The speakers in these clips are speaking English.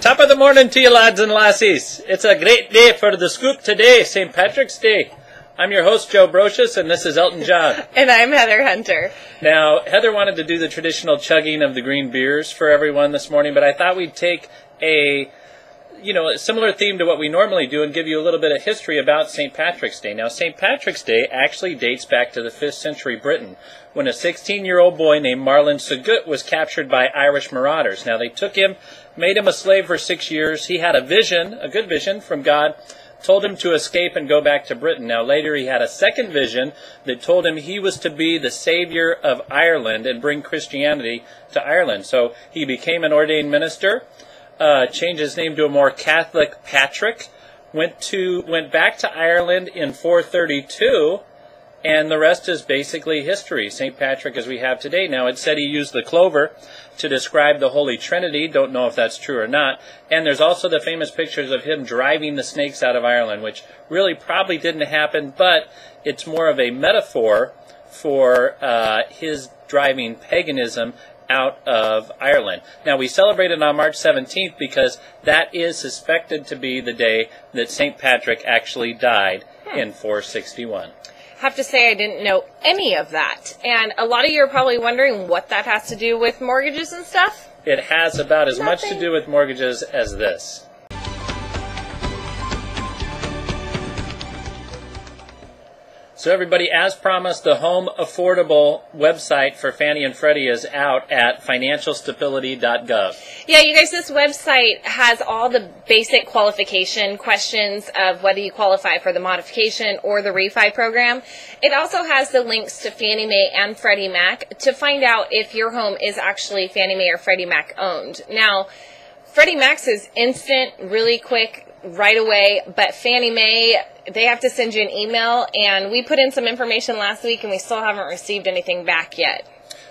Top of the morning to you, lads and lassies. It's a great day for the scoop today, St. Patrick's Day. I'm your host, Joe Brocious, and this is Elton John. And I'm Heather Hunter. Now, Heather wanted to do the traditional chugging of the green beers for everyone this morning, but I thought we'd take a similar theme to what we normally do and give you a little bit of history about St. Patrick's Day. Now, St. Patrick's Day actually dates back to the 5th century Britain, when a 16-year-old boy named Marlon Sagut was captured by Irish marauders. Now, they took him, made him a slave for 6 years. He had a vision, a good vision from God, told him to escape and go back to Britain. Now, later he had a second vision that told him he was to be the savior of Ireland and bring Christianity to Ireland. So he became an ordained minister, changed his name to a more Catholic Patrick, went back to Ireland in 432, and the rest is basically history. St. Patrick as we have today. Now, it said he used the clover to describe the Holy Trinity. Don't know if that's true or not. And there's also the famous pictures of him driving the snakes out of Ireland, which really probably didn't happen, but it's more of a metaphor for his driving paganism out of Ireland. Now, we celebrate it on March 17th because that is suspected to be the day that St. Patrick actually died in 461. Have to say I didn't know any of that. And a lot of you are probably wondering what that has to do with mortgages and stuff. It has about as much to do with mortgages as this. So everybody, as promised, the Home Affordable website for Fannie and Freddie is out at financialstability.gov. Yeah, you guys, this website has all the basic qualification questions of whether you qualify for the modification or the refi program. It also has the links to Fannie Mae and Freddie Mac to find out if your home is actually Fannie Mae or Freddie Mac owned. Now, Freddie Mac's is instant, really quick, right away, but Fannie Mae, they have to send you an email, and we put in some information last week, and we still haven't received anything back yet.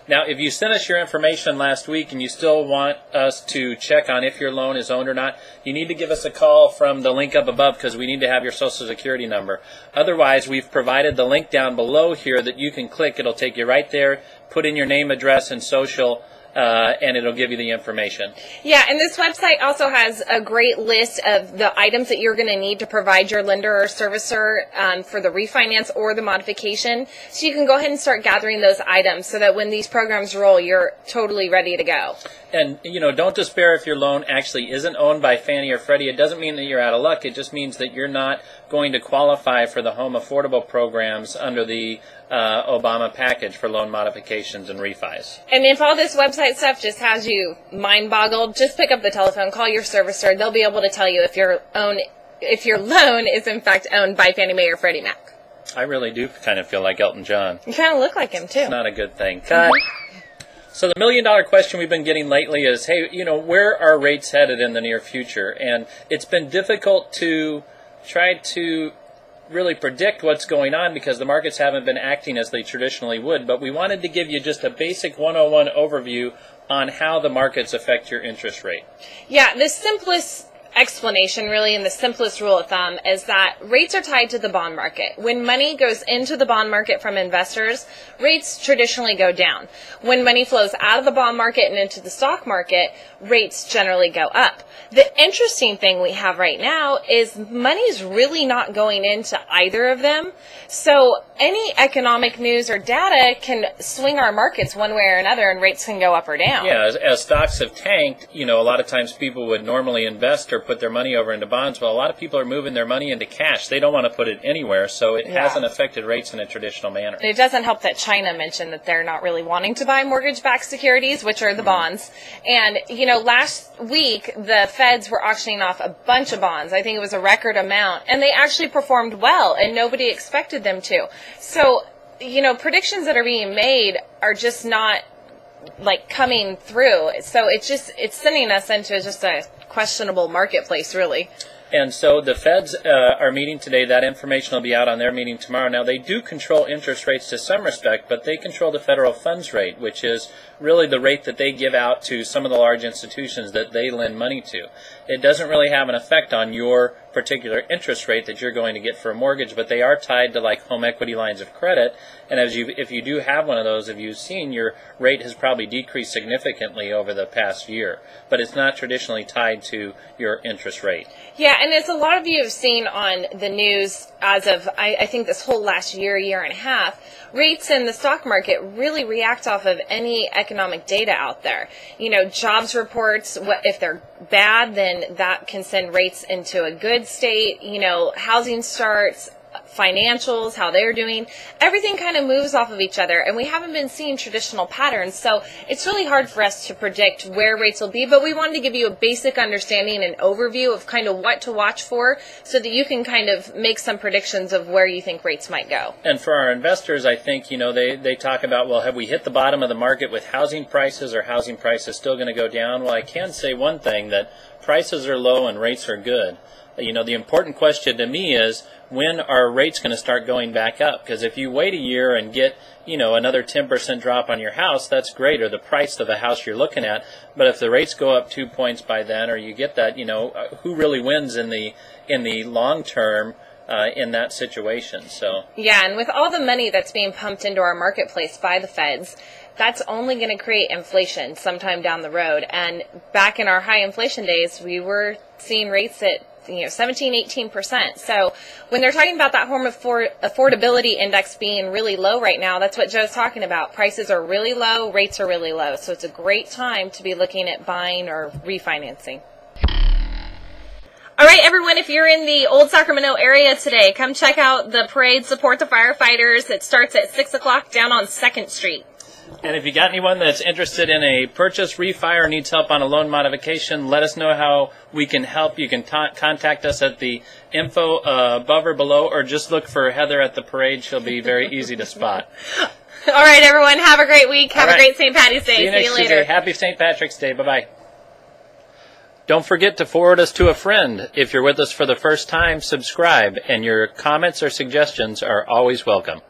Now, if you sent us your information last week and you still want us to check on if your loan is owned or not, you need to give us a call from the link up above because we need to have your Social Security number. Otherwise, we've provided the link down below here that you can click. It'll take you right there, put in your name, address, and social, and it'll give you the information. Yeah, and this website also has a great list of the items that you're going to need to provide your lender or servicer for the refinance or the modification. So you can go ahead and start gathering those items so that when these programs roll, you're totally ready to go. And, don't despair if your loan actually isn't owned by Fannie or Freddie. It doesn't mean that you're out of luck. It just means that you're not going to qualify for the Home Affordable programs under the Obama package for loan modifications and refis. And if all this website stuff just has you mind-boggled, just pick up the telephone, call your servicer. They'll be able to tell you if your loan is in fact owned by Fannie Mae or Freddie Mac. I really do kind of feel like Elton John. You kind of look like him, too. It's not a good thing. Cut. So the million-dollar question we've been getting lately is, hey, where are rates headed in the near future? And it's been difficult to try to really predict what's going on because the markets haven't been acting as they traditionally would. But we wanted to give you just a basic 101 overview on how the markets affect your interest rate. Yeah, the simplest explanation really and the simplest rule of thumb is that rates are tied to the bond market. When money goes into the bond market from investors, rates traditionally go down. When money flows out of the bond market and into the stock market, rates generally go up. The interesting thing we have right now is money's really not going into either of them. So any economic news or data can swing our markets one way or another and rates can go up or down. Yeah, as stocks have tanked, a lot of times people would normally invest or put their money over into bonds. Well, a lot of people are moving their money into cash. They don't want to put it anywhere, so it hasn't affected rates in a traditional manner. It doesn't help that China mentioned that they're not really wanting to buy mortgage-backed securities, which are the bonds. And, last week, the Feds were auctioning off a bunch of bonds. I think it was a record amount. And they actually performed well, and nobody expected them to. So, predictions that are being made are just not, coming through. So it's sending us into just a questionable marketplace, really. And so the Feds are meeting today. That information will be out on their meeting tomorrow. Now, they do control interest rates to some respect, but they control the federal funds rate, which is really the rate that they give out to some of the large institutions that they lend money to. It doesn't really have an effect on your particular interest rate that you're going to get for a mortgage, but they are tied to like home equity lines of credit. And if you do have one of those, if you've seen, your rate has probably decreased significantly over the past year, but it's not traditionally tied to your interest rate. Yeah, and as a lot of you have seen on the news as of, I think this whole last year and a half, rates in the stock market really react off of any economic data out there. You know, jobs reports, if they're bad, then that can send rates into a good state. You know, housing starts, financials, how they're doing, everything kind of moves off of each other, and we haven't been seeing traditional patterns, so it's really hard for us to predict where rates will be, but we wanted to give you a basic understanding and overview of kind of what to watch for so that you can kind of make some predictions of where you think rates might go. And for our investors, I think, you know, they talk about, well, have we hit the bottom of the market with housing prices, or housing prices still going to go down? Well, I can say one thing, that prices are low and rates are good. You know, the important question to me is, when are rates going to start going back up? Because if you wait a year and get, you know, another 10% drop on your house, that's great, or the price of the house you're looking at. But if the rates go up 2 points by then, or you get that, you know, who really wins in the long term in that situation? So yeah, and with all the money that's being pumped into our marketplace by the feds, that's only going to create inflation sometime down the road. And back in our high inflation days, we were seeing rates at 17-18%. So when they're talking about that home affordability index being really low right now, that's what Joe's talking about. Prices are really low, rates are really low. So it's a great time to be looking at buying or refinancing. All right, everyone, if you're in the Old Sacramento area today, come check out the parade, support the firefighters. It starts at 6 o'clock down on 2nd Street. And if you got anyone that's interested in a purchase, refi, or needs help on a loan modification, let us know how we can help. You can contact us at the info above or below, or just look for Heather at the parade. She'll be very easy to spot. All right, everyone, have a great week. Have a great St. Patty's Day. See you next Tuesday. Happy St. Patrick's Day. Bye-bye. Don't forget to forward us to a friend. If you're with us for the first time, subscribe, and your comments or suggestions are always welcome.